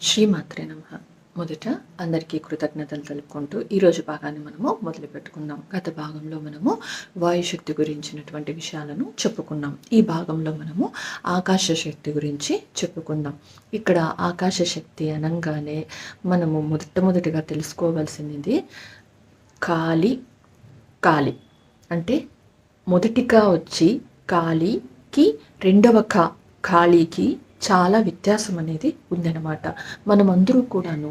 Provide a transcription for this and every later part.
శ్రీమాత్రే నమః. మొదట అందరికీ కృతజ్ఞతలు తెలుపుకుంటూ ఈరోజు భాగాన్ని మనము మొదలు పెట్టుకుందాం. గత భాగంలో మనము వాయుశక్తి గురించినటువంటి విషయాలను చెప్పుకున్నాం. ఈ భాగంలో మనము ఆకాశ శక్తి గురించి చెప్పుకుందాం. ఇక్కడ ఆకాశ శక్తి అనగానే మనము మొదటగా తెలుసుకోవాల్సింది కాలి కాలి అంటే మొదటిగా వచ్చి కాలికి రెండవ ఖాళీకి చాలా వ్యత్యాసం అనేది ఉందన్నమాట. మనమందరూ కూడాను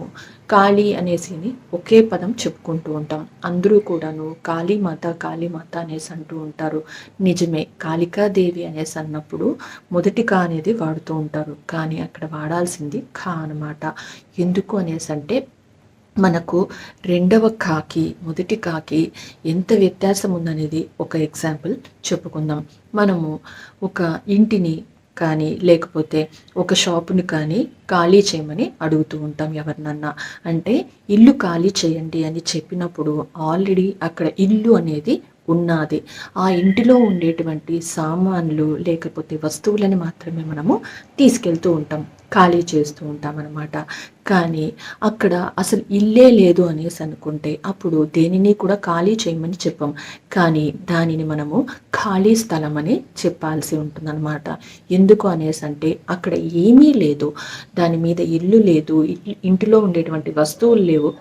కాళీ అనేసిని ఒకే పదం చెప్పుకుంటూ ఉంటాం. అందరూ కూడాను కాళీమాత అనేసి అంటూ ఉంటారు. నిజమే, కాళికాదేవి అనేసి అన్నప్పుడు మొదటి కా అనేది వాడుతూ ఉంటారు. కానీ అక్కడ వాడాల్సింది ఖా అనమాట. ఎందుకు అనేసి అంటే మనకు రెండవ కాకి మొదటి కాకి ఎంత వ్యత్యాసం ఉందనేది ఒక ఎగ్జాంపుల్ చెప్పుకుందాం. మనము ఒక ఇంటిని కానీ లేకపోతే ఒక షాపుని కానీ ఖాళీ చేయమని అడుగుతూ ఉంటాం ఎవరినన్నా. అంటే ఇల్లు ఖాళీ చేయండి అని చెప్పినప్పుడు ఆల్రెడీ అక్కడ ఇల్లు అనేది ఉన్నది. ఆ ఇంటిలో ఉండేటువంటి సామాన్లు లేకపోతే వస్తువులని మాత్రమే మనము తీసుకెళ్తూ ఉంటాం, ఖాళీ చేస్తూ ఉంటాం అన్నమాట. కానీ అక్కడ అసలు ఇల్లే లేదు అనేసి అనుకుంటే అప్పుడు దేనిని కూడా ఖాళీ చేయమని చెప్పాం, కానీ దానిని మనము ఖాళీ స్థలం అని చెప్పాల్సి ఉంటుందన్నమాట. ఎందుకు అనేసి అంటే అక్కడ ఏమీ లేదు, దాని మీద ఇల్లు లేదు, ఇంటిలో ఉండేటువంటి వస్తువులు లేవు,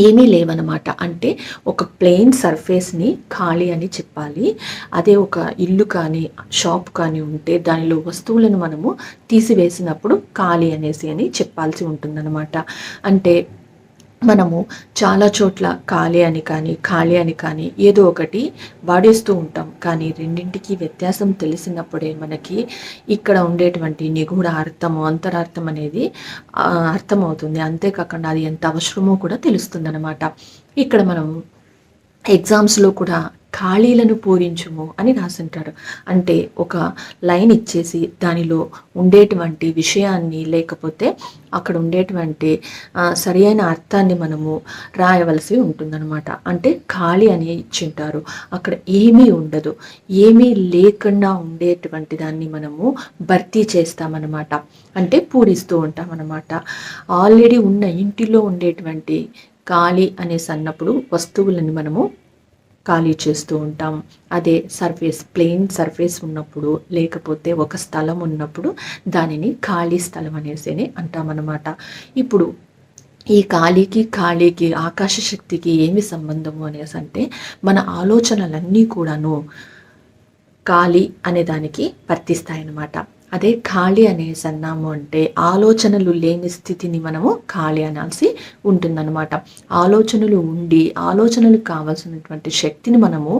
ఏమీ లేవన్నమాట. అంటే ఒక ప్లెయిన్ సర్ఫేస్ని ఖాళీ అని చెప్పాలి. అదే ఒక ఇల్లు కానీ షాప్ కానీ ఉంటే దానిలో వస్తువులను మనము తీసివేసినప్పుడు ఖాళీ అని చెప్పాల్సి ఉంటుందన్నమాట. అంటే మనము చాలా చోట్ల ఖాళీ అని కానీ ఏదో ఒకటి వాడేస్తూ ఉంటాం. కానీ రెండింటికి వ్యత్యాసం తెలిసినప్పుడే మనకి ఇక్కడ ఉండేటువంటి నిగూఢ అర్థము అంతరార్థం అనేది అర్థమవుతుంది. అంతేకాకుండా అది ఎంత అవసరమో కూడా తెలుస్తుంది అన్నమాట. ఇక్కడ మనం ఎగ్జామ్స్లో కూడా ఖాళీలను పూరించుము అని రాసింటారు. అంటే ఒక లైన్ ఇచ్చేసి దానిలో ఉండేటువంటి విషయాన్ని లేకపోతే అక్కడ ఉండేటువంటి సరి అయిన అర్థాన్ని మనము రాయవలసి ఉంటుందన్నమాట. అంటే ఖాళీ అని ఇచ్చింటారు, అక్కడ ఏమీ ఉండదు, ఏమీ లేకుండా ఉండేటువంటి దాన్ని మనము భర్తీ చేస్తామన్నమాట. అంటే పూరిస్తూ ఉంటామన్నమాట. ఆల్రెడీ ఉన్న ఇంటిలో ఉండేటువంటి ఖాళీ అనేసి అన్నప్పుడు వస్తువులను మనము ఖాళీ చేస్తూ ఉంటాం. అదే సర్ఫేస్ ప్లెయిన్ సర్ఫేస్ ఉన్నప్పుడు లేకపోతే ఒక స్థలం ఉన్నప్పుడు దానిని ఖాళీ స్థలం అనేసి అంటామన్నమాట. ఇప్పుడు ఈ ఖాళీకి ఆకాశ శక్తికి ఏమి సంబంధము అనేసి అంటే మన ఆలోచనలన్నీ కూడాను ఖాళీ అనే దానికి వర్తిస్తాయన్నమాట. అదే ఖాళీ అనేసి అన్నాము అంటే ఆలోచనలు లేని స్థితిని మనము ఖాళీ అనాల్సి ఉంటుందన్నమాట. ఆలోచనలు ఉండి ఆలోచనలకు కావాల్సినటువంటి శక్తిని మనము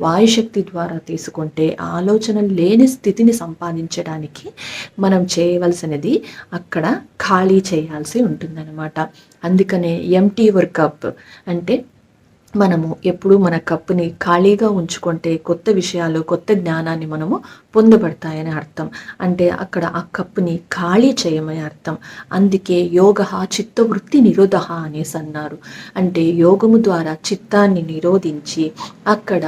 వాయుశక్తి ద్వారా తీసుకుంటే ఆలోచనలు లేని స్థితిని సంపాదించడానికి మనం చేయవలసినది అక్కడ ఖాళీ చేయాల్సి ఉంటుందన్నమాట. అందుకనే ఎంటీ యువర్ కప్ అంటే మనము ఎప్పుడు మన కప్పుని ఖాళీగా ఉంచుకుంటే కొత్త విషయాలు కొత్త జ్ఞానాన్ని మనము పొందబడతాయని అర్థం. అంటే అక్కడ ఆ కప్పుని ఖాళీ చేయమని అర్థం. అందుకే యోగ చిత్తవృత్తి నిరోధ అనేసి అన్నారు. అంటే యోగము ద్వారా చిత్తాన్ని నిరోధించి అక్కడ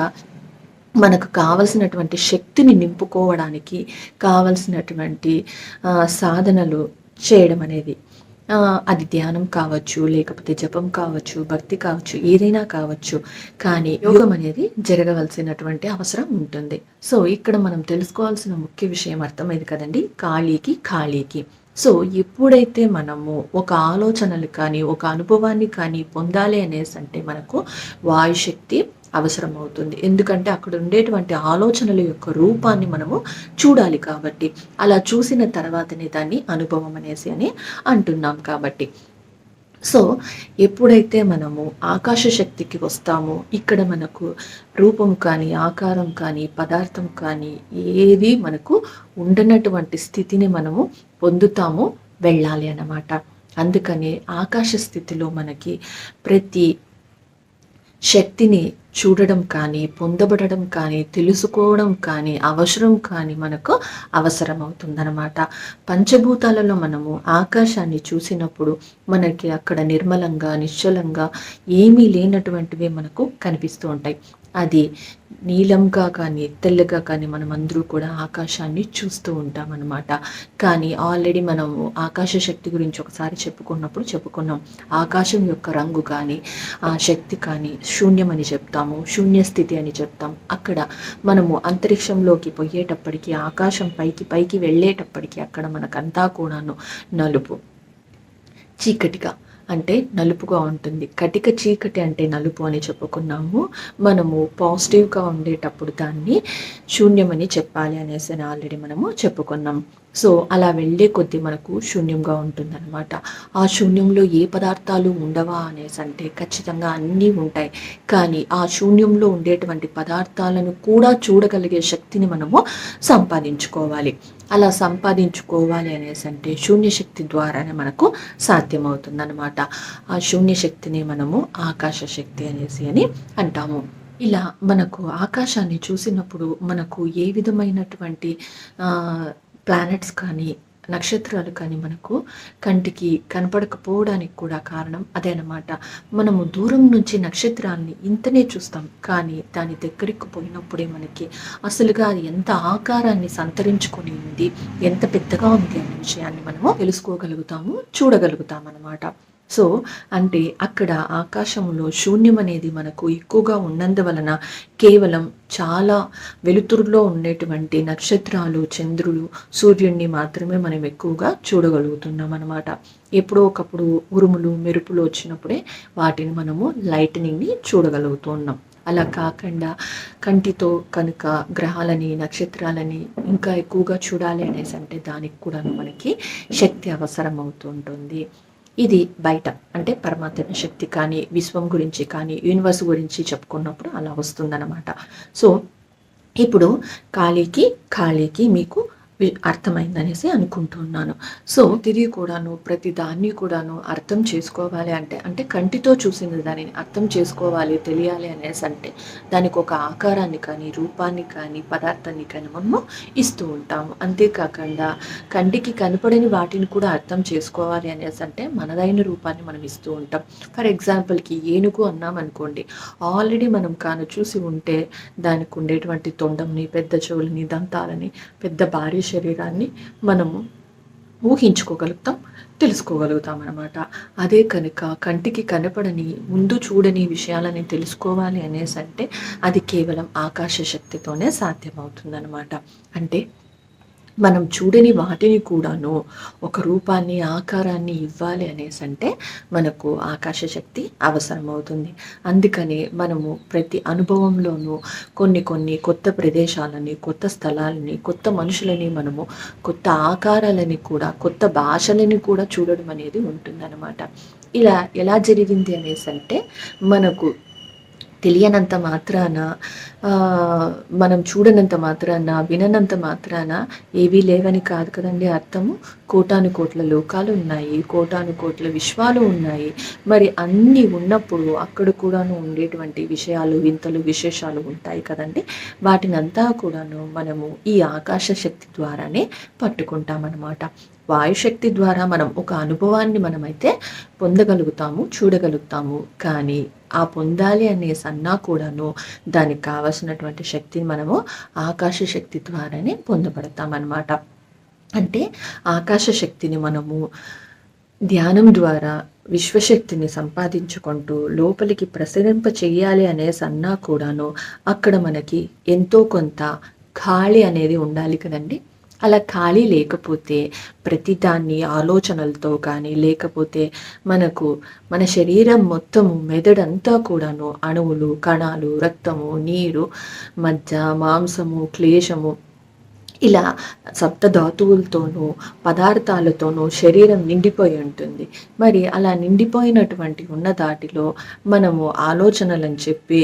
మనకు కావలసినటువంటి శక్తిని నింపుకోవడానికి కావలసినటువంటి సాధనలు చేయడం అనేది, అది ధ్యానం కావచ్చు, లేకపోతే జపం కావచ్చు, భక్తి కావచ్చు, ఏదైనా కావచ్చు. కానీ యోగం అనేది జరగవలసినటువంటి అవసరం ఉంటుంది. సో ఇక్కడ మనం తెలుసుకోవాల్సిన ముఖ్య విషయం అర్థమైంది కదండి, ఖాళీకి. సో ఎప్పుడైతే మనము ఒక ఆలోచనలు కానీ ఒక అనుభవాన్ని కానీ పొందాలి అనేసి అంటే మనకు వాయుశక్తి అవసరం అవుతుంది. ఎందుకంటే అక్కడ ఉండేటువంటి ఆలోచనల యొక్క రూపాన్ని మనము చూడాలి కాబట్టి, అలా చూసిన తర్వాతనే దాన్ని అనుభవం అని అంటున్నాం కాబట్టి. సో ఎప్పుడైతే మనము ఆకాశ శక్తికి వస్తామో ఇక్కడ మనకు రూపం కానీ ఆకారం కానీ పదార్థం కానీ ఏది మనకు ఉండనటువంటి స్థితిని మనము పొందుతాము, వెళ్ళాలి అన్నమాట. అందుకనే ఆకాశ స్థితిలో మనకి ప్రతి శక్తిని చూడడం కానీ పొందబడడం కానీ తెలుసుకోవడం కానీ అవసరం కానీ మనకు అవసరం అవుతుందన్నమాట. పంచభూతాలలో మనము ఆకాశాన్ని చూసినప్పుడు మనకి అక్కడ నిర్మలంగా నిశ్చలంగా ఏమీ లేనటువంటివి మనకు కనిపిస్తూ ఉంటాయి. అది నీలంగా కానీ తెల్లగా కానీ మనం అందరూ కూడా ఆకాశాన్ని చూస్తూ ఉంటాం అన్నమాట. కానీ ఆల్రెడీ మనము ఆకాశ శక్తి గురించి ఒకసారి చెప్పుకున్నాం. ఆకాశం యొక్క రంగు కానీ ఆ శక్తి కానీ శూన్యం అని చెప్తాము, శూన్య స్థితి అని చెప్తాం. అక్కడ మనము అంతరిక్షంలోకి పోయేటప్పటికి ఆకాశం పైకి వెళ్ళేటప్పటికి అక్కడ మనకంతా కూడాను నలుపు, చీకటిగా అంటే నలుపుగా ఉంటుంది. కటిక చీకటి అంటే నలుపు అని చెప్పుకున్నాము. మనము పాజిటివ్గా ఉండేటప్పుడు దాన్ని శూన్యమని చెప్పాలి అనేసి ఆల్రెడీ మనము చెప్పుకున్నాం. సో అలా వెళ్ళే కొద్దీ మనకు శూన్యంగా ఉంటుందన్నమాట. ఆ శూన్యంలో ఏ పదార్థాలు ఉండవా అనేసి అంటే ఖచ్చితంగా అన్నీ ఉంటాయి. కానీ ఆ శూన్యంలో ఉండేటువంటి పదార్థాలను కూడా చూడగలిగే శక్తిని మనము సంపాదించుకోవాలి. అలా సంపాదించుకోవాలి అనేసి అంటే శూన్యశక్తి ద్వారానే మనకు సాధ్యమవుతుందన్నమాట. ఆ శూన్యశక్తిని మనము ఆకాశ శక్తి అని అంటాము. ఇలా మనకు ఆకాశాన్ని చూసినప్పుడు మనకు ఏ విధమైనటువంటి ప్లానెట్స్ కానీ నక్షత్రాలు కానీ మనకు కంటికి కనపడకపోవడానికి కూడా కారణం అదే అన్నమాట. మనము దూరం నుంచి నక్షత్రాన్ని ఇంతనే చూస్తాం, కానీ దాని దగ్గరికి పోయినప్పుడే మనకి అసలుగా అది ఎంత ఆకారాన్ని సంతరించుకొని ఉంది, ఎంత పెద్దగా ఉంది అనే విషయాన్ని మనము తెలుసుకోగలుగుతాము, చూడగలుగుతాం అన్నమాట. సో అంటే అక్కడ ఆకాశంలో శూన్యం అనేది మనకు ఎక్కువగా ఉన్నందువలన కేవలం చాలా వెలుతురులో ఉండేటువంటి నక్షత్రాలు, చంద్రులు, సూర్యుడిని మాత్రమే మనం ఎక్కువగా చూడగలుగుతున్నాం అన్నమాట. ఎప్పుడో ఒకప్పుడు ఉరుములు, మెరుపులు వచ్చినప్పుడే వాటిని మనము లైటనింగ్ని చూడగలుగుతూ ఉన్నాం. అలా కాకుండా కంటితో కనుక గ్రహాలని, నక్షత్రాలని ఇంకా ఎక్కువగా చూడాలి అనేసి అంటే దానికి కూడా మనకి శక్తి అవసరం అవుతుంటుంది. ఇది బయట అంటే పరమాత్మ శక్తి కానీ, విశ్వం గురించి కానీ, యూనివర్స్ గురించి చెప్పుకున్నప్పుడు అలా వస్తుందన్నమాట. సో ఇప్పుడు ఖాళీకి మీకు అర్థమైందనేసి అనుకుంటున్నాను. సో తిరిగి కూడాను ప్రతి దాన్ని కూడాను అర్థం చేసుకోవాలి అంటే కంటితో చూసిన దానిని అర్థం చేసుకోవాలి, తెలియాలి అనేసి అంటే దానికి ఒక ఆకారాన్ని కానీ, రూపాన్ని కానీ, పదార్థాన్ని కానీ మనము ఇస్తూ ఉంటాము. అంతేకాకుండా కంటికి కనపడని వాటిని కూడా అర్థం చేసుకోవాలి అనేసి అంటే మనదైన రూపాన్ని మనం ఇస్తూ ఉంటాం. ఫర్ ఎగ్జాంపుల్కి ఏనుగు అన్నాం అనుకోండి, ఆల్రెడీ మనం చూసి ఉంటే దానికి ఉండేటువంటి తొండంని, పెద్ద చెవులని, దంతాలని, పెద్ద భారీ శరీరాన్ని మనము ఊహించుకోగలుగుతాం, తెలుసుకోగలుగుతాం అన్నమాట. అదే కనుక కంటికి కనపడని, ముందు చూడని విషయాలని తెలుసుకోవాలి అనేసి అంటే అది కేవలం ఆకాశ శక్తితోనే సాధ్యమవుతుందన్నమాట. అంటే మనం చూడని వాటిని కూడాను ఒక రూపాన్ని, ఆకారాన్ని ఇవ్వాలి అనేసి అంటే మనకు ఆకాశ శక్తి అవసరమవుతుంది. అందుకని మనము ప్రతి అనుభవంలోనూ కొన్ని కొత్త ప్రదేశాలని, కొత్త స్థలాలని, కొత్త మనుషులని, మనము కొత్త ఆకారాలని కూడా, కొత్త భాషలని కూడా చూడడం అనేది ఉంటుందన్నమాట. ఇలా ఎలా జరిగింది అనేసి అంటే మనకు తెలియనంత మాత్రాన, మనం చూడనంత మాత్రాన, విననంత మాత్రాన ఏవీ లేవని కాదు కదండి అర్థము. కోటాను కోట్ల లోకాలు ఉన్నాయి, కోటాను కోట్ల విశ్వాలు ఉన్నాయి. మరి అన్నీ ఉన్నప్పుడు అక్కడ కూడాను ఉండేటువంటి విషయాలు, వింతలు, విశేషాలు ఉంటాయి కదండి. వాటినంతా కూడాను మనము ఈ ఆకాశ శక్తి ద్వారానే పట్టుకుంటామన్నమాట. వాయుశక్తి ద్వారా మనం ఒక అనుభవాన్ని మనమైతే పొందగలుగుతాము, చూడగలుగుతాము. కానీ ఆ పొందాలి అనేసి అన్నా కూడాను దానికి కావలసినటువంటి శక్తిని మనము ఆకాశ శక్తి ద్వారానే పొందబడతామన్నమాట. అంటే ఆకాశ శక్తిని మనము ధ్యానం ద్వారా విశ్వశక్తిని సంపాదించుకుంటూ లోపలికి ప్రసరింప చెయ్యాలి అనేసి అన్నా కూడాను అక్కడ మనకి ఎంతో కొంత ఖాళీ అనేది ఉండాలి కదండి. అలా ఖాళీ లేకపోతే ప్రతిదాన్ని ఆలోచనలతో కానీ, లేకపోతే మన శరీరం మొత్తము, మెదడంతా కూడాను అణువులు, కణాలు, రక్తము, నీరు, మజ్జ, మాంసము, క్లేశము, ఇలా సప్తధాతువులతోనూ, పదార్థాలతోనూ శరీరం నిండిపోయి ఉంటుంది. మరి అలా నిండిపోయినటువంటి ఉన్న దాటిలో మనము ఆలోచనలని చెప్పి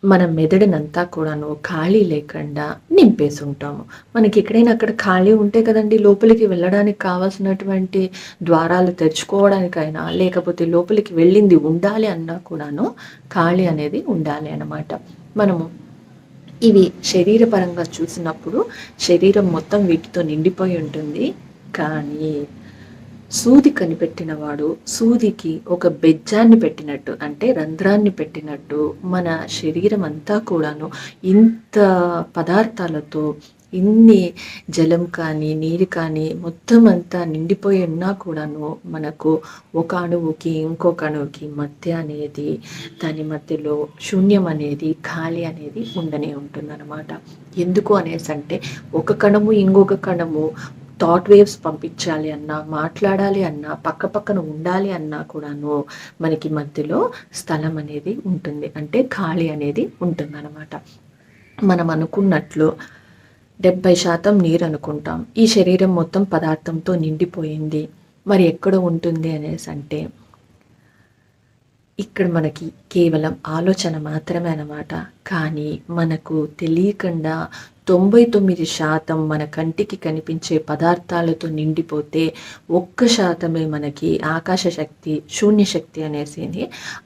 మన మెదడునంతా కూడాను ఖాళీ లేకుండా నింపేసి ఉంటాము. మనకి ఎక్కడైనా అక్కడ ఖాళీ ఉంటే కదండి లోపలికి వెళ్ళడానికి కావాల్సినటువంటి ద్వారాలు తెరుచుకోవడానికైనా, లేకపోతే లోపలికి వెళ్ళింది ఉండాలి అన్నా కూడాను ఖాళీ అనేది ఉండాలి అన్నమాట. మనము ఇవి శరీరపరంగా చూసినప్పుడు శరీరం మొత్తం వీటితో నిండిపోయి ఉంటుంది. కానీ సూది కనిపెట్టినవాడు సూదికి ఒక బెజ్జాన్ని పెట్టినట్టు, అంటే రంధ్రాన్ని పెట్టినట్టు మన శరీరం అంతా కూడాను ఇంత పదార్థాలతో, ఇన్ని జలం కానీ నీరు కానీ మొత్తం అంతా నిండిపోయి ఉన్నా కూడాను మనకు ఒక అణువుకి ఇంకొక అణువుకి మధ్య అనేది, దాని మధ్యలో శూన్యం అనేది, ఖాళీ అనేది ఉండనే ఉంటుందన్నమాట. ఎందుకు అనేసి అంటే ఒక కణము ఇంకొక కణము థాట్ వేవ్స్ పంపించాలి అన్నా, మాట్లాడాలి అన్నా, పక్క పక్కన ఉండాలి అన్నా కూడాను మనకి మధ్యలో స్థలం అనేది ఉంటుంది, అంటే ఖాళీ అనేది ఉంటుందన్నమాట. మనం అనుకున్నట్లు 70% నీరు అనుకుంటాం, ఈ శరీరం మొత్తం పదార్థంతో నిండిపోయింది, మరి ఎక్కడ ఉంటుంది అనేసి అంటే ఇక్కడ మనకి కేవలం ఆలోచన మాత్రమే అన్నమాట. కానీ మనకు తెలియకుండా 99% మన కంటికి కనిపించే పదార్థాలతో నిండిపోతే 1% మనకి ఆకాశ శక్తి, శూన్య శక్తి అనేసి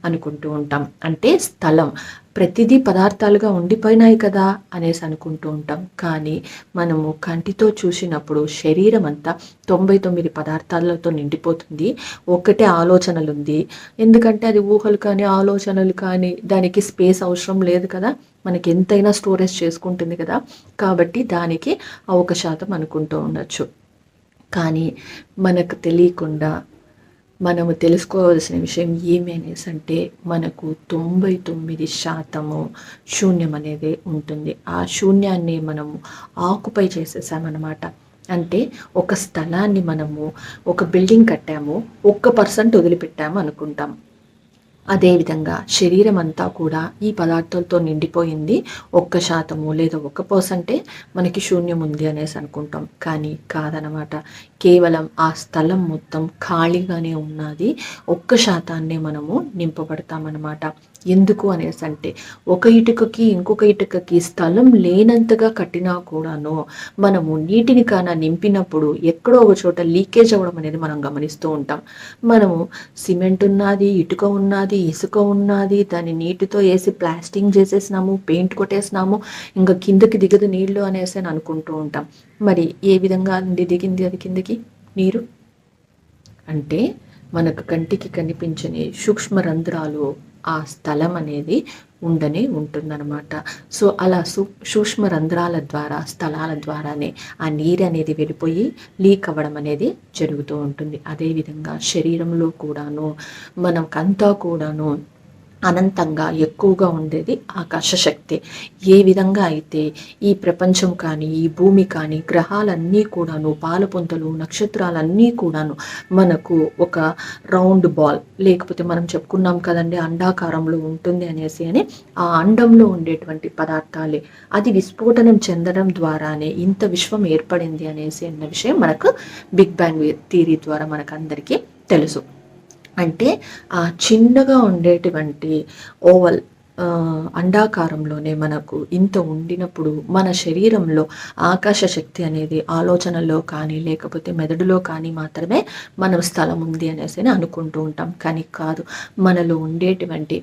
అనుకుంటూ ఉంటాం. అంటే స్థలం, ప్రతిదీ పదార్థాలుగా ఉండిపోయినాయి కదా అనేసి అనుకుంటూ ఉంటాం. కానీ మనము కంటితో చూసినప్పుడు శరీరం అంతా 99 పదార్థాలతో నిండిపోతుంది, ఒక్కటే ఆలోచనలు ఉంది. ఎందుకంటే అది ఊహలు కానీ ఆలోచనలు కానీ దానికి స్పేస్ అవసరం లేదు కదా, మనకి ఎంతైనా స్టోరేజ్ చేసుకుంటుంది కదా, కాబట్టి దానికి 1% అనుకుంటూ ఉండొచ్చు. కానీ మనకు తెలియకుండా మనము తెలుసుకోవాల్సిన విషయం ఏమి అనేసి అంటే మనకు 99% శూన్యం అనేది ఉంటుంది. ఆ శూన్యాన్ని మనము ఆక్యుపై చేసేసామన్నమాట. అంటే ఒక స్థలాన్ని మనము ఒక బిల్డింగ్ కట్టాము, 1% వదిలిపెట్టాము అనుకుంటాం. అదేవిధంగా శరీరం అంతా కూడా ఈ పదార్థాలతో నిండిపోయింది, 1% లేదా 1% మనకి శూన్యం ఉంది అనేసి అనుకుంటాం. కానీ కాదనమాట, కేవలం ఆ స్థలం మొత్తం ఖాళీగానే ఉన్నది, 1% మనము నింపబడతామన్నమాట. ఎందుకు అనేసి అంటే ఒక ఇటుకకి ఇంకొక ఇటుకకి స్థలం లేనంతగా కట్టినా కూడాను మనము నీటిని కాన నింపినప్పుడు ఎక్కడో ఒక చోట లీకేజ్ అవ్వడం అనేది మనం గమనిస్తూ ఉంటాం. మనము సిమెంట్ ఉన్నది, ఇటుక ఉన్నది, ఇసుక ఉన్నది, దాన్ని నీటితో వేసి ప్లాస్టింగ్ చేసేసినాము, పెయింట్ కొట్టేసినాము, ఇంకా కిందకి దిగదు నీళ్లు అనేసి అని అనుకుంటూ ఉంటాం. మరి ఏ విధంగా దిగింది అది కిందకి నీరు అంటే మనకు కంటికి కనిపించని సూక్ష్మ రంధ్రాలు ఆ స్థలం అనేది ఉండనే ఉంటుందన్నమాట. సో అలా సూక్ష్మ రంధ్రాల ద్వారా, స్థలాల ద్వారానే ఆ నీరు అనేది వెళ్ళిపోయి లీక్ అవ్వడం అనేది జరుగుతూ ఉంటుంది. అదేవిధంగా శరీరంలో కూడాను మనకంతా కూడాను అనంతంగా ఎక్కువగా ఉండేది ఆకాశ శక్తి. ఏ విధంగా అయితే ఈ ప్రపంచం కానీ, ఈ భూమి కానీ, గ్రహాలన్నీ కూడాను, పాలపుంతలు, నక్షత్రాలన్నీ కూడాను మనకు ఒక రౌండ్ బాల్, లేకపోతే మనం చెప్పుకున్నాం కదండి అండాకారంలో ఉంటుంది అనేసి అని, ఆ అండంలో ఉండేటువంటి పదార్థాలే అది విస్ఫోటనం చెందడం ద్వారానే ఇంత విశ్వం ఏర్పడింది అనేసి అన్న విషయం మనకు బిగ్ బ్యాంగ్ థియరీ ద్వారా మనకు అందరికీ తెలుసు. అంటే ఆ చిన్నగా ఉండేటువంటి ఓవల్ అండాకారంలోనే మనకు ఇంత ఉండినప్పుడు మన శరీరంలో ఆకాశ శక్తి అనేది ఆలోచనలో కానీ లేకపోతే మెదడులో కానీ మాత్రమే మనం స్థలం ఉంది అనేసి అనుకుంటూ ఉంటాం. కానీ కాదు, మనలో ఉండేటువంటి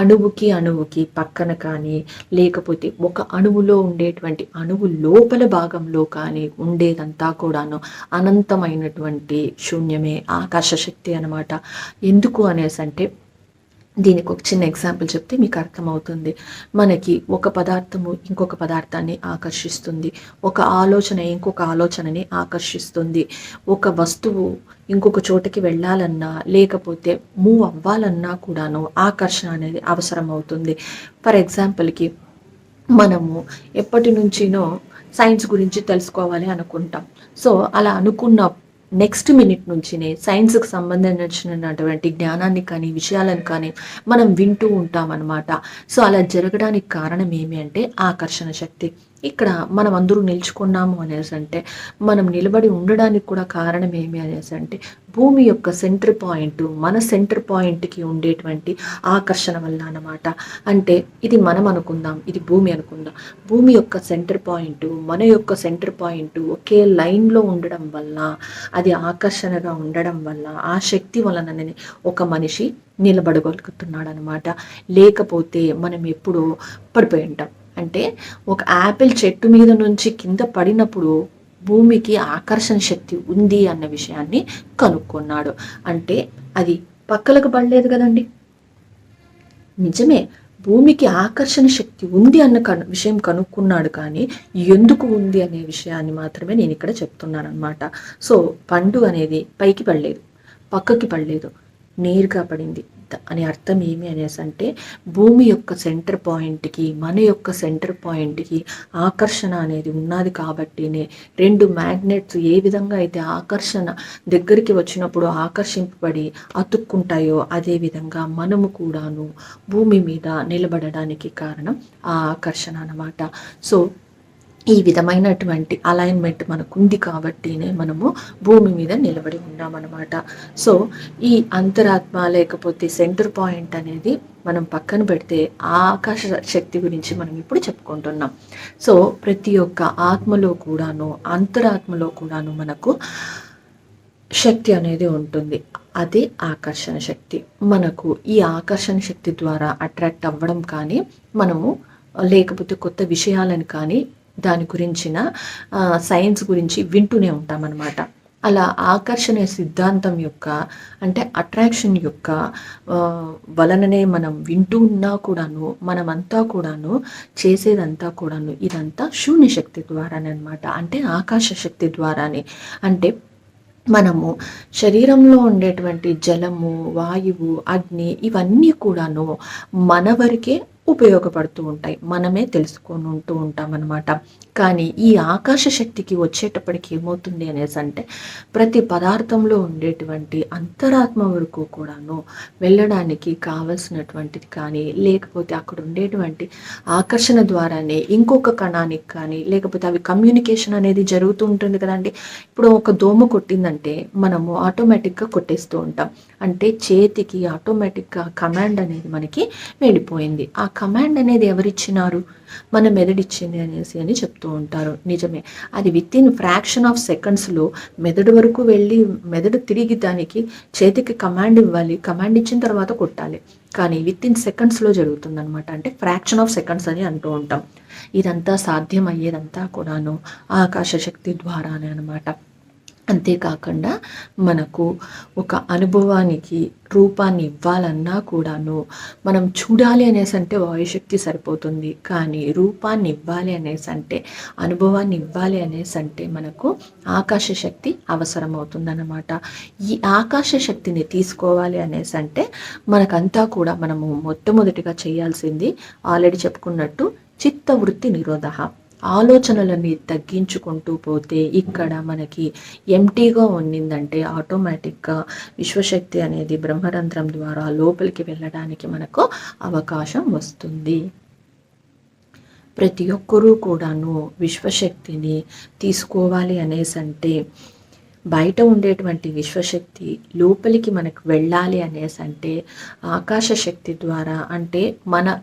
అణువుకి పక్కన కానీ లేకపోతే ఒక అణువులో ఉండేటువంటి అణువు లోపల భాగంలో కానీ ఉండేదంతా కూడాను అనంతమైనటువంటి శూన్యమే ఆకాశ శక్తి అనమాట. ఎందుకు అనేసి అంటే దీనికి ఒక చిన్న ఎగ్జాంపుల్ చెప్తే మీకు అర్థమవుతుంది. మనకి ఒక పదార్థము ఇంకొక పదార్థాన్ని ఆకర్షిస్తుంది, ఒక ఆలోచన ఇంకొక ఆలోచనని ఆకర్షిస్తుంది, ఒక వస్తువు ఇంకొక చోటకి వెళ్ళాలన్నా లేకపోతే మూవ్ అవ్వాలన్నా కూడాను ఆకర్షణ అనేది అవసరం అవుతుంది. ఫర్ ఎగ్జాంపుల్కి మనము ఎప్పటి నుంచినో సైన్స్ గురించి తెలుసుకోవాలి అనుకుంటాం. సో అలా అనుకున్న నెక్స్ట్ మినిట్ నుంచినే సైన్స్కి సంబంధించినటువంటి జ్ఞానాన్ని కానీ విషయాలను కానీ మనం వింటూ ఉంటాం అన్నమాట. సో అలా జరగడానికి కారణం ఏమి అంటే ఆకర్షణ శక్తి. ఇక్కడ మనం అందరూ నిల్చుకున్నాము అనేసి అంటే మనం నిలబడి ఉండడానికి కూడా కారణం ఏమి అనేసి అంటే భూమి యొక్క సెంటర్ పాయింట్, మన సెంటర్ పాయింట్కి ఉండేటువంటి ఆకర్షణ వల్ల అన్నమాట. అంటే ఇది మనం అనుకుందాం, ఇది భూమి అనుకుందాం, భూమి యొక్క సెంటర్ పాయింట్ మన యొక్క సెంటర్ పాయింట్ ఒకే లైన్లో ఉండడం వల్ల, అది ఆకర్షణగా ఉండడం వల్ల, ఆ శక్తి వలననే ఒక మనిషి నిలబడగలుగుతున్నాడు అనమాట. లేకపోతే మనం ఎప్పుడూ పడిపోయి ఉంటాం. అంటే ఒక యాపిల్ చెట్టు మీద నుంచి కింద పడినప్పుడు భూమికి ఆకర్షణ శక్తి ఉంది అన్న విషయాన్ని కనుక్కున్నాడు. అంటే అది పక్కలకు పడలేదు కదండి. నిజమే, భూమికి ఆకర్షణ శక్తి ఉంది అన్న విషయం కనుక్కున్నాడు, కానీ ఎందుకు ఉంది అనే విషయాన్ని మాత్రమే నేను ఇక్కడ చెప్తున్నాను అనమాట. సో పండు అనేది పైకి పడలేదు, పక్కకి పడలేదు, నేరుగా పడింది. అని అర్థం ఏమి అనేసి అంటే, భూమి యొక్క సెంటర్ పాయింట్కి మన యొక్క సెంటర్ పాయింట్కి ఆకర్షణ అనేది ఉన్నది కాబట్టినే రెండు మ్యాగ్నెట్స్ ఏ విధంగా అయితే ఆకర్షణ దగ్గరికి వచ్చినప్పుడు ఆకర్షింపబడి అతుక్కుంటాయో, అదేవిధంగా మనము కూడాను భూమి మీద నిలబడడానికి కారణం ఆ ఆకర్షణ అన్నమాట. సో ఈ విధమైనటువంటి అలైన్మెంట్ మనకుంది కాబట్టినే మనము భూమి మీద నిలబడి ఉన్నామన్నమాట. సో ఈ అంతరాత్మ లేకపోతే సెంటర్ పాయింట్ అనేది మనం పక్కన పెడితే ఆ ఆకాశ శక్తి గురించి మనం ఇప్పుడు చెప్పుకుంటున్నాం. సో ప్రతి ఒక్క ఆత్మలో కూడాను, అంతరాత్మలో కూడాను మనకు శక్తి అనేది ఉంటుంది. అదే ఆకర్షణ శక్తి. మనకు ఈ ఆకర్షణ శక్తి ద్వారా అట్రాక్ట్ అవ్వడం కానీ, మనము లేకపోతే కొత్త విషయాలను కానీ దాని గురించిన సైన్స్ గురించి వింటూనే ఉంటామన్నమాట. అలా ఆకర్షణ సిద్ధాంతం యొక్క అంటే అట్రాక్షన్ యొక్క వలననే మనం వింటూ ఉన్నా కూడాను, మనమంతా కూడాను చేసేదంతా కూడాను ఇదంతా శూన్య శక్తి ద్వారానే అనమాట. అంటే ఆకాశ శక్తి ద్వారానే. అంటే మనము శరీరంలో ఉండేటువంటి జలము, వాయువు, అగ్ని ఇవన్నీ కూడాను మన వరకే ఉపయోగపడుతూ ఉంటాయి, మనమే తెలుసుకొని ఉంటూ ఉంటాం అన్నమాట. కానీ ఈ ఆకాశ శక్తికి వచ్చేటప్పటికి ఏమవుతుంది అనేసి అంటే, ప్రతి పదార్థంలో ఉండేటువంటి అంతరాత్మ వరకు కూడాను వెళ్ళడానికి కావలసినటువంటిది కానీ, లేకపోతే అక్కడ ఉండేటువంటి ఆకర్షణ ద్వారానే ఇంకొక కణానికి కానీ, లేకపోతే అవి కమ్యూనికేషన్ అనేది జరుగుతూ ఉంటుంది కదండి. ఇప్పుడు ఒక దోమ కొట్టిందంటే మనము ఆటోమేటిక్గా కొట్టేస్తూ ఉంటాం. అంటే చేతికి ఆటోమేటిక్గా కమాండ్ అనేది మనకి వెళ్ళిపోయింది. ఆ కమాండ్ అనేది ఎవరిచ్చినారు? మన మెదడిచ్చింది అని చెప్తూ ఉంటారు. నిజమే, అది విత్ ఇన్ ఫ్రాక్షన్ ఆఫ్ సెకండ్స్లో మెదడు వరకు వెళ్ళి మెదడు తిరిగి దానికి చేతికి కమాండ్ ఇవ్వాలి, కమాండ్ ఇచ్చిన తర్వాత కొట్టాలి. కానీ విత్ ఇన్ సెకండ్స్లో జరుగుతుంది అనమాట. అంటే ఫ్రాక్షన్ ఆఫ్ సెకండ్స్ అని అంటూ ఉంటాం. ఇదంతా సాధ్యం అయ్యేదంతా కూడాను ఆకాశ శక్తి ద్వారానే అనమాట. అంతేకాకుండా మనకు ఒక అనుభవానికి రూపాన్ని ఇవ్వాలన్నా కూడాను మనం చూడాలి అనేసి అంటే వాయుశక్తి సరిపోతుంది. కానీ రూపాన్ని ఇవ్వాలి అనేసి అంటే, అనుభవాన్ని ఇవ్వాలి అనేసి అంటే మనకు ఆకాశ శక్తి అవసరం అవుతుందన్నమాట. ఈ ఆకాశ శక్తిని తీసుకోవాలి అనేసి అంటే మనకంతా కూడా మనము మొట్టమొదటిగా చేయాల్సింది ఆల్రెడీ చెప్పుకున్నట్టు చిత్తవృత్తి నిరోధ. ఆలోచనలని తగ్గించుకుంటూ పోతే ఇక్కడ మనకి ఎంటీగా ఉన్నిందంటే ఆటోమేటిక్గా విశ్వశక్తి అనేది బ్రహ్మరంధ్రం ద్వారా లోపలికి వెళ్ళడానికి మనకు అవకాశం వస్తుంది. ప్రతి ఒక్కరూ కూడాను విశ్వశక్తిని తీసుకోవాలి అనేసి అంటే, బయట ఉండేటువంటి విశ్వశక్తి లోపలికి మనకు వెళ్ళాలి అనేసి అంటే ఆకాశ శక్తి ద్వారా, అంటే మన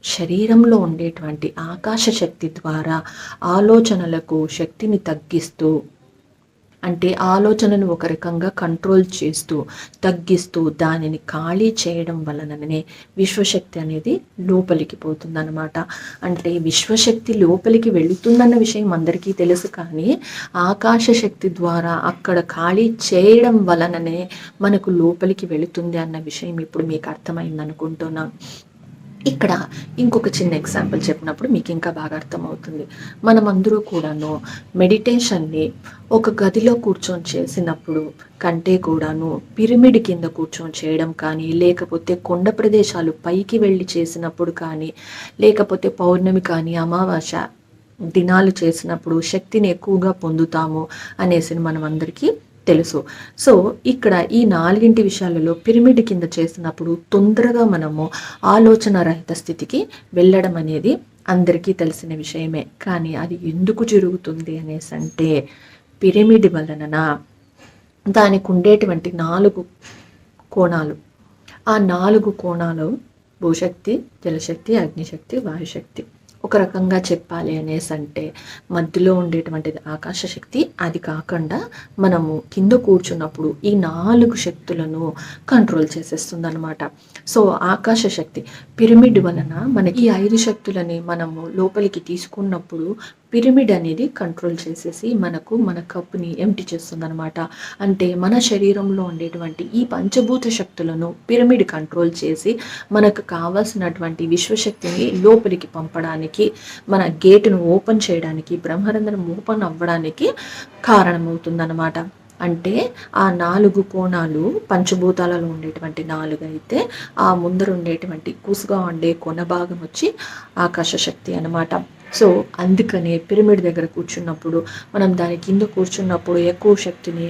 శరీరంలో ఉండేటువంటి ఆకాశ శక్తి ద్వారా ఆలోచనలకు శక్తిని తగ్గిస్తూ, అంటే ఆలోచనను ఒక రకంగా కంట్రోల్ చేస్తూ తగ్గిస్తూ దానిని ఖాళీ చేయడం వలననే విశ్వశక్తి అనేది లోపలికి పోతుందన్నమాట. అంటే విశ్వశక్తి లోపలికి వెళుతుందన్న విషయం అందరికీ తెలుసు, కానీ ఆకాశ శక్తి ద్వారా అక్కడ ఖాళీ చేయడం వలననే మనకు లోపలికి వెళుతుంది అన్న విషయం ఇప్పుడు మీకు అర్థమైంది అనుకుంటున్నాను. ఇక్కడ ఇంకొక చిన్న ఎగ్జాంపుల్ చెప్పినప్పుడు మీకు ఇంకా బాగా అర్థమవుతుంది. మనమందరూ కూడాను మెడిటేషన్ని ఒక గదిలో కూర్చొని చేసినప్పుడు కంటే కూడాను పిరమిడ్ కింద కూర్చొని చేయడం కానీ, లేకపోతే కొండ ప్రదేశాలు పైకి వెళ్ళి చేసినప్పుడు కానీ, లేకపోతే పౌర్ణమి కానీ అమావాస్య దినాలు చేసినప్పుడు శక్తిని ఎక్కువగా పొందుతాము అనేసి మనం అందరికీ తెలుసు. సో ఇక్కడ ఈ 4 విషయాలలో పిరమిడ్ కింద చేసినప్పుడు తొందరగా మనము ఆలోచన రహిత స్థితికి వెళ్ళడం అనేది అందరికీ తెలిసిన విషయమే. కానీ అది ఎందుకు జరుగుతుంది అనేసి అంటే, పిరమిడ్ వలన దానికి ఉండేటువంటి 4 కోణాలు, ఆ 4 కోణాలు భూశక్తి, జలశక్తి, అగ్నిశక్తి, వాయుశక్తి. ఒక రకంగా చెప్పాలి అనేసి అంటే మధ్యలో ఉండేటువంటిది ఆకాశ శక్తి. అది కాకుండా మనము కింద కూర్చున్నప్పుడు ఈ 4 శక్తులను కంట్రోల్ చేసేస్తుంది అనమాట. సో ఆకాశ శక్తి పిరమిడ్ వలన మనకి ఈ 5 శక్తులని మనము లోపలికి తీసుకున్నప్పుడు పిరమిడ్ అనేది కంట్రోల్ చేసేసి మన కప్పుని ఎంప్టీ చేస్తుందన్నమాట. అంటే మన శరీరంలో ఉండేటువంటి ఈ పంచభూత శక్తులను పిరమిడ్ కంట్రోల్ చేసి మనకు కావాల్సినటువంటి విశ్వశక్తిని లోపలికి పంపడానికి, మన గేటును ఓపెన్ చేయడానికి, బ్రహ్మరంధ్రం ఓపెన్ అవ్వడానికి కారణమవుతుందన్నమాట. అంటే ఆ 4 కోణాలు పంచభూతాలలో ఉండేటువంటి 4 అయితే ఆ ముందర ఉండేటువంటి కుసుగా ఉండే కొన భాగం వచ్చి ఆకాశ శక్తి అన్నమాట. సో అందుకనే పిరమిడ్ దగ్గర కూర్చున్నప్పుడు, మనం దాని కింద కూర్చున్నప్పుడు ఎక్కువ శక్తిని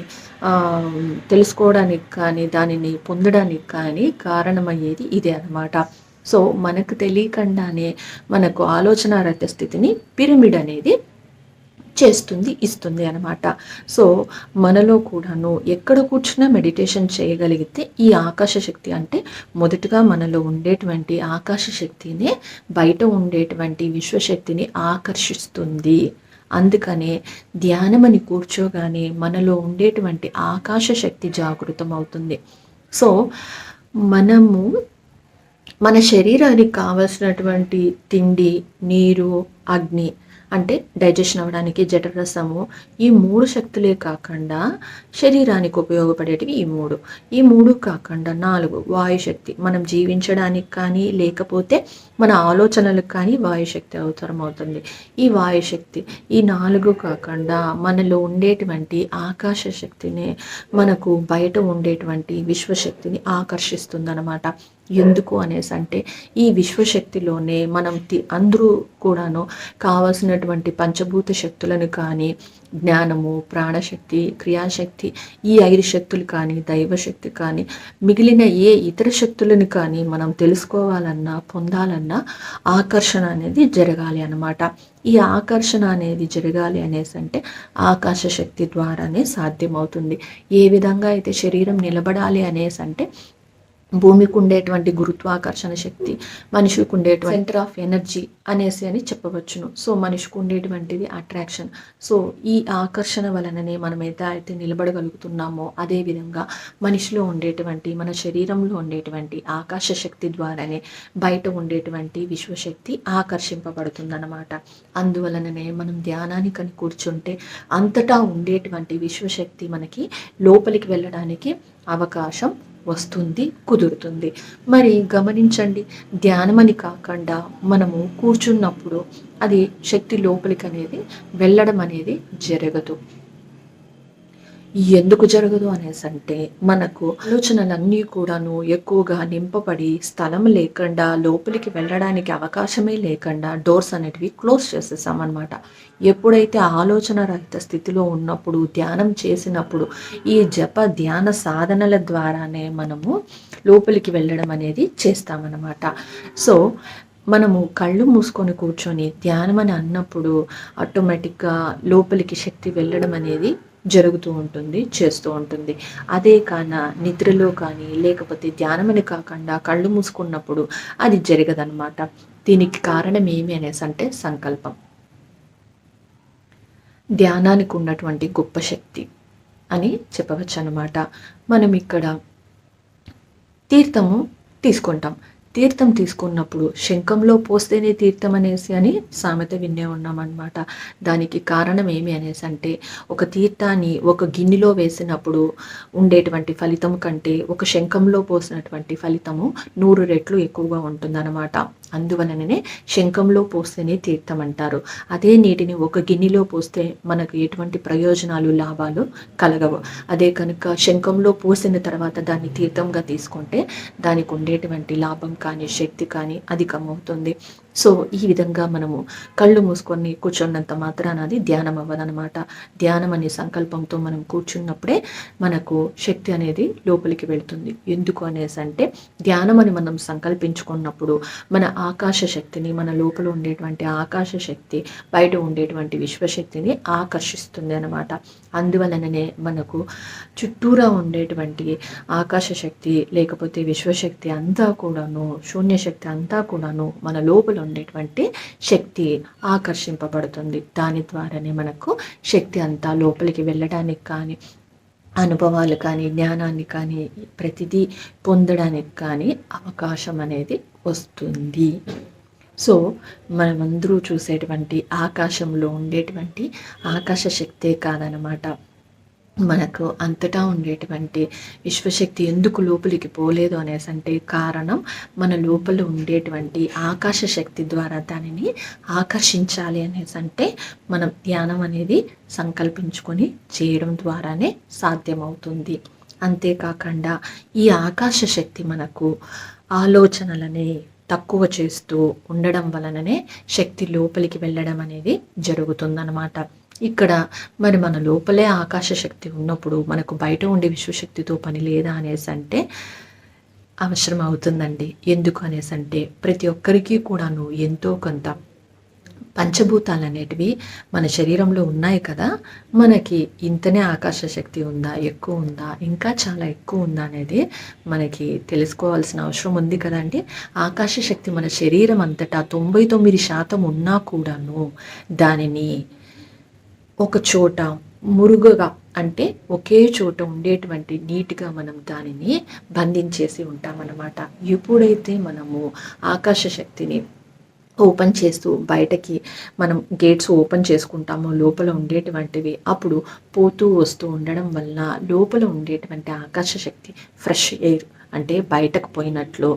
తెలుసుకోవడానికి కానీ, దానిని పొందడానికి కానీ కారణమయ్యేది ఇదే అన్నమాట. సో మనకు తెలియకుండానే మనకు ఆలోచన రహిత స్థితిని పిరమిడ్ అనేది ఇస్తుంది అనమాట. సో మనలో కూడాను ఎక్కడ కూర్చున్నా మెడిటేషన్ చేయగలిగితే ఈ ఆకాశ శక్తి, అంటే మొదటగా మనలో ఉండేటువంటి ఆకాశ శక్తినే బయట ఉండేటువంటి విశ్వశక్తిని ఆకర్షిస్తుంది. అందుకనే ధ్యానమని కూర్చోగానే మనలో ఉండేటువంటి ఆకాశ శక్తి జాగృతం అవుతుంది. సో మనము మన శరీరానికి కావలసినటువంటి తిండి, నీరు, అగ్ని, అంటే డైజెషన్ అవ్వడానికి జఠరసము, ఈ 3 శక్తులే కాకుండా శరీరానికి ఉపయోగపడేటివి ఈ మూడు కాకుండా 4 వాయుశక్తి, మనం జీవించడానికి కానీ లేకపోతే మన ఆలోచనలకు కానీ వాయుశక్తి అవసరం అవుతుంది. ఈ వాయుశక్తి, ఈ 4 కాకుండా మనలో ఉండేటువంటి ఆకాశ శక్తిని మనకు బయట ఉండేటువంటి విశ్వశక్తిని ఆకర్షిస్తుందన్నమాట. ఎందుకు అనేసి అంటే ఈ విశ్వశక్తిలోనే మనం అందరూ కూడాను కావాల్సినటువంటి పంచభూత శక్తులను కానీ, జ్ఞానము, ప్రాణశక్తి, క్రియాశక్తి, ఈ 5 శక్తులు కానీ, దైవశక్తి కానీ, మిగిలిన ఏ ఇతర శక్తులను కానీ మనం తెలుసుకోవాలన్నా, పొందాలన్నా ఆకర్షణ అనేది జరగాలి అన్నమాట. ఈ ఆకర్షణ అనేది జరగాలి అనేసి అంటే ఆకాశ శక్తి ద్వారానే సాధ్యమవుతుంది. ఏ విధంగా అయితే శరీరం నిలబడాలి అనేసి అంటే భూమికి ఉండేటువంటి గురుత్వాకర్షణ శక్తి, మనిషికి ఉండేటువంటి సెంటర్ ఆఫ్ ఎనర్జీ అని చెప్పవచ్చును. సో మనిషికి ఉండేటువంటిది అట్రాక్షన్. సో ఈ ఆకర్షణ వలననే మనం అయితే నిలబడగలుగుతున్నామో, అదేవిధంగా మనిషిలో ఉండేటువంటి, మన శరీరంలో ఉండేటువంటి ఆకాశ శక్తి ద్వారానే బయట ఉండేటువంటి విశ్వశక్తి ఆకర్షింపబడుతుందన్నమాట. అందువలననే మనం ధ్యానానికి కూర్చుంటే అంతటా ఉండేటువంటి విశ్వశక్తి మనకి లోపలికి వెళ్ళడానికి అవకాశం వస్తుంది, కుదురుతుంది. మరి గమనించండి, ధ్యానమని కాకుండా మనము కూర్చున్నప్పుడు అది శక్తి లోపలికి అనేది వెళ్ళడం అనేది జరగదు. ఎందుకు జరగదు అనేసి అంటే మనకు ఆలోచనలన్నీ కూడాను ఎక్కువగా నింపబడి స్థలం లేకుండా, లోపలికి వెళ్ళడానికి అవకాశమే లేకుండా డోర్స్ అనేటివి క్లోజ్ చేసేసామన్నమాట. ఎప్పుడైతే ఆలోచన రహిత స్థితిలో ఉన్నప్పుడు, ధ్యానం చేసినప్పుడు, ఈ జప ధ్యాన సాధనల ద్వారానే మనము లోపలికి వెళ్ళడం అనేది చేస్తామన్నమాట. సో మనము కళ్ళు మూసుకొని కూర్చొని ధ్యానం అని అన్నప్పుడు ఆటోమేటిక్గా లోపలికి శక్తి వెళ్ళడం అనేది జరుగుతూ ఉంటుంది, చేస్తూ ఉంటుంది. అదే కాన నిద్రలో కానీ, లేకపోతే ధ్యానమని కాకుండా కళ్ళు మూసుకున్నప్పుడు అది జరగదన్నమాట. దీనికి కారణం ఏమి అనేసి అంటే సంకల్పం. ధ్యానానికి ఉన్నటువంటి గొప్ప శక్తి అని చెప్పవచ్చు అన్నమాట. మనం ఇక్కడ తీర్థము తీసుకుంటాం. తీర్థం తీసుకున్నప్పుడు శంఖంలో పోస్తేనే తీర్థం అనేసి అని సామెత వినే ఉన్నామన్నమాట. దానికి కారణం ఏమి అనేసి అంటే ఒక తీర్థాన్ని ఒక గిన్నెలో వేసినప్పుడు ఉండేటువంటి ఫలితం కంటే ఒక శంఖంలో పోసినటువంటి ఫలితము 100 రెట్లు ఎక్కువగా ఉంటుందన్నమాట. అందువలననే శంఖంలో పోస్తేనే తీర్థం అంటారు. అదే నీటిని ఒక గిన్నెలో పోస్తే మనకు ఎటువంటి ప్రయోజనాలు, లాభాలు కలగవు. అదే కనుక శంఖంలో పోసిన తర్వాత దాన్ని తీర్థంగా తీసుకుంటే దానికి ఉండేటువంటి లాభం కానీ, శక్తి కానీ అధికమవుతుంది. సో ఈ విధంగా మనము కళ్ళు మూసుకొని కూర్చున్నంత మాత్రాన అది ధ్యానం అవ్వదనమాట. ధ్యానం అనే సంకల్పంతో మనం కూర్చున్నప్పుడే మనకు శక్తి అనేది లోపలికి వెళ్తుంది. ఎందుకు అనేసి అంటే ధ్యానం అని మనం సంకల్పించుకున్నప్పుడు మన ఆకాశ శక్తిని, మన లోపల ఉండేటువంటి ఆకాశ శక్తి బయట ఉండేటువంటి విశ్వశక్తిని ఆకర్షిస్తుంది అనమాట. అందువలననే మనకు చుట్టూరా ఉండేటువంటి ఆకాశ శక్తి లేకపోతే విశ్వశక్తి అంతా కూడాను, శూన్యశక్తి అంతా కూడాను మన లోపల ఉండేటువంటి శక్తి ఆకర్షింపబడుతుంది. దాని ద్వారానే మనకు శక్తి అంతా లోపలికి వెళ్ళడానికి కానీ, అనుభవాలు కానీ, జ్ఞానాన్ని కానీ, ప్రతిదీ పొందడానికి కానీ అవకాశం అనేది వస్తుంది. సో మనమందరూ చూసేటువంటి ఆకాశంలో ఉండేటువంటి ఆకాశ శక్తే కాదనమాట, మనకు అంతటా ఉండేటువంటి విశ్వశక్తి ఎందుకు లోపలికి పోలేదు అనేసి అంటే కారణం మన లోపల ఉండేటువంటి ఆకాశ శక్తి ద్వారా దానిని ఆకర్షించాలి అనేసి అంటే మనం ధ్యానం అనేది సంకల్పించుకొని చేయడం ద్వారానే సాధ్యమవుతుంది. అంతేకాకుండా ఈ ఆకాశ శక్తి మనకు ఆలోచనలని తక్కువ చేస్తూ ఉండడం వలననే శక్తి లోపలికి వెళ్ళడం అనేది జరుగుతుందన్నమాట. ఇక్కడ మరి మన లోపలే ఆకాశ శక్తి ఉన్నప్పుడు మనకు బయట ఉండే విశ్వశక్తితో పని లేదా అనేసి అంటే అవసరం అవుతుందండి. ఎందుకు అనేసి అంటే ప్రతి ఒక్కరికి కూడాను ఎంతో కొంత పంచభూతాలు అనేటివి మన శరీరంలో ఉన్నాయి కదా, మనకి ఇంతనే ఆకాశ శక్తి ఉందా, ఎక్కువ ఉందా, ఇంకా చాలా ఎక్కువ ఉందా అనేది మనకి తెలుసుకోవాల్సిన అవసరం ఉంది కదండి. ఆకాశ శక్తి మన శరీరం అంతటా 99% ఉన్నా కూడాను దానిని ఒక చోట మురుగుగా అంటే ఒకే చోట ఉండేటువంటి నీట్గా మనం దానిని బంధించేసి ఉంటామన్నమాట. ఎప్పుడైతే మనము ఆకాశ శక్తిని ఓపెన్ చేస్తూ బయటకి మనం గేట్స్ ఓపెన్ చేసుకుంటామో లోపల ఉండేటువంటివి అప్పుడు పోతూ వస్తూ ఉండడం వల్ల లోపల ఉండేటువంటి ఆకాశ శక్తి ఫ్రెష్ ఎయిర్ అంటే బయటకు పోయినట్లు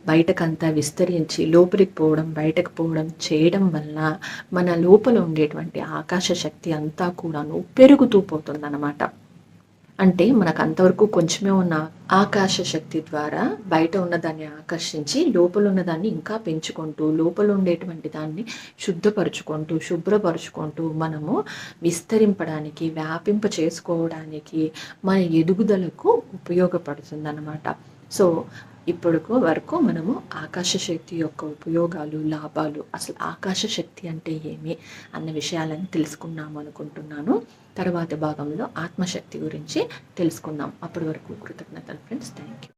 బయటకంతా విస్తరించి లోపలికి పోవడం బయటకు పోవడం చేయడం వల్ల మన లోపల ఉండేటువంటి ఆకాశ శక్తి అంతా కూడాను పెరుగుతూ పోతుందన్నమాట. అంటే మనకు అంతవరకు కొంచెమే ఉన్న ఆకాశ శక్తి ద్వారా బయట ఉన్నదాన్ని ఆకర్షించి లోపల ఉన్నదాన్ని ఇంకా పెంచుకుంటూ లోపల ఉండేటువంటి దాన్ని శుద్ధపరుచుకుంటూ శుభ్రపరుచుకుంటూ మనము విస్తరింపడానికి వ్యాపింప చేసుకోవడానికి మన ఎదుగుదలకు ఉపయోగపడుతుందన్నమాట. సో ఇప్పుడు వరకు మనము ఆకాశ శక్తి యొక్క ఉపయోగాలు లాభాలు అసలు ఆకాశ శక్తి అంటే ఏమి అన్న విషయాలను తెలుసుకున్నాము అనుకుంటున్నాను. తర్వాత భాగంలో ఆత్మశక్తి గురించి తెలుసుకుందాం. అప్పటి వరకు కృతజ్ఞతలు ఫ్రెండ్స్. Thank you.